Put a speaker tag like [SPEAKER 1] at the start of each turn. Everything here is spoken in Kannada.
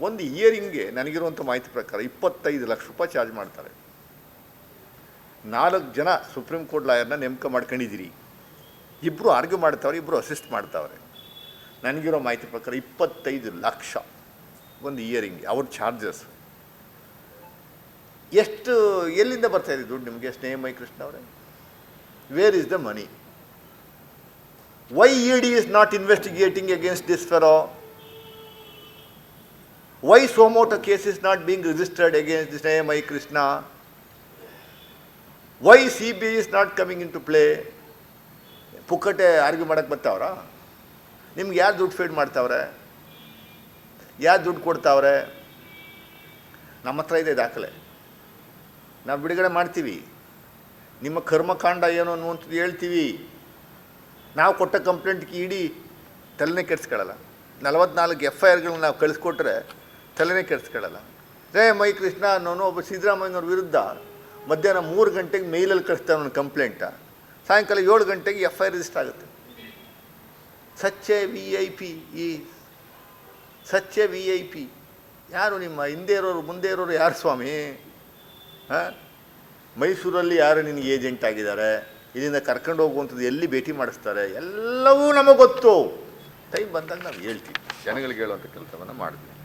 [SPEAKER 1] ಒಂದು ಇಯರಿಂಗ್ಗೆ ನನಗಿರುವಂಥ ಮಾಹಿತಿ ಪ್ರಕಾರ 25 ಲಕ್ಷ ರೂಪಾಯಿ ಚಾರ್ಜ್ ಮಾಡ್ತಾರೆ. 4 ಜನ ಸುಪ್ರೀಂ ಕೋರ್ಟ್ ಲಾಯರ್ನ ನೇಮಕ ಮಾಡ್ಕೊಂಡಿದ್ದೀರಿ. ಇಬ್ಬರು ಆರ್ಗ್ಯೂ ಮಾಡ್ತಾವ್ರೆ, ಇಬ್ಬರು ಅಸಿಸ್ಟ್ ಮಾಡ್ತಾವ್ರೆ. ನನಗಿರೋ ಮಾಹಿತಿ ಪ್ರಕಾರ 25 ಲಕ್ಷ ಒಂದು ಇಯರಿಂಗ್ಗೆ ಅವ್ರ ಚಾರ್ಜಸ್. ಎಷ್ಟು ಎಲ್ಲಿಂದ ಬರ್ತಾಯಿದೆ ದುಡ್ಡು ನಿಮಗೆ ಸ್ನೇಹಮಯಿ ಕೃಷ್ಣ ಅವರೇ? Where is the money? Why ED is not investigating against this fellow? Why Somota case is not being registered against this Snehamayi Krishna? Why CBI is not coming into play? ಪುಕ್ಕಟೆ ಆರ್ಗ್ಯೂ ಮಾಡಕ್ಕೆ ಬರ್ತಾವ್ರ? ನಿಮ್ಗೆ ಯಾರು ದುಡ್ಡು ಫೀಡ್ ಮಾಡ್ತಾವ್ರೆ? ಯಾರು ದುಡ್ಡು ಕೊಡ್ತಾವ್ರೆ? ನಮ್ಮ ಹತ್ರ ಇದೆ ದಾಖಲೆ, ನಾವು ಬಿಡುಗಡೆ ಮಾಡ್ತೀವಿ. ನಿಮ್ಮ ಕರ್ಮಕಾಂಡ ಏನು ಅನ್ನುವಂಥದ್ದು ಹೇಳ್ತೀವಿ. ನಾವು ಕೊಟ್ಟ ಕಂಪ್ಲೇಂಟ್ಗೆ ED ತಲೆನೇ ಕೆಡಿಸ್ಕೊಳ್ಳಲ್ಲ. 44 FIRಗಳನ್ನ ನಾವು ಕಳಿಸ್ಕೊಟ್ರೆ ತಲೆನೇ ಕೆಡಿಸ್ಕೊಳ್ಳಲ್ಲ. ಸ್ನೇಹಮಯಿ ಕೃಷ್ಣ ಅನ್ನೋನು ಒಬ್ಬ ಸಿದ್ದರಾಮಯ್ಯನವ್ರ ವಿರುದ್ಧ ಮಧ್ಯಾಹ್ನ 3 ಗಂಟೆಗೆ ಮೇಲಲ್ಲಿ ಕಳಿಸ್ತಾನೆ ನನ್ನ ಕಂಪ್ಲೇಂಟ, ಸಾಯಂಕಾಲ 7 ಗಂಟೆಗೆ FIR ರಿಜಿಸ್ಟರ್ ಆಗುತ್ತೆ. ಸಚ್ಚೆ VIP ಈ ಸಚ್ಚೆ VIP. ಯಾರು ನಿಮ್ಮ ಹಿಂದೆ ಇರೋರು ಮುಂದೆ ಇರೋರು ಯಾರು ಸ್ವಾಮಿ? ಮೈಸೂರಲ್ಲಿ ಯಾರು ನಿನಗೆ ಏಜೆಂಟ್ ಆಗಿದ್ದಾರೆ? ಇಲ್ಲಿಂದ ಕರ್ಕೊಂಡು ಹೋಗುವಂಥದ್ದು ಎಲ್ಲಿ ಭೇಟಿ ಮಾಡಿಸ್ತಾರೆ? ಎಲ್ಲವೂ ನಮಗೆ ಗೊತ್ತು. ಟೈಮ್ ಬಂದಾಗ ನಾವು ಹೇಳ್ತೀವಿ, ಜನಗಳಿಗೆ ಹೇಳುವಂಥ ಕೆಲಸವನ್ನು ಮಾಡ್ತೀವಿ.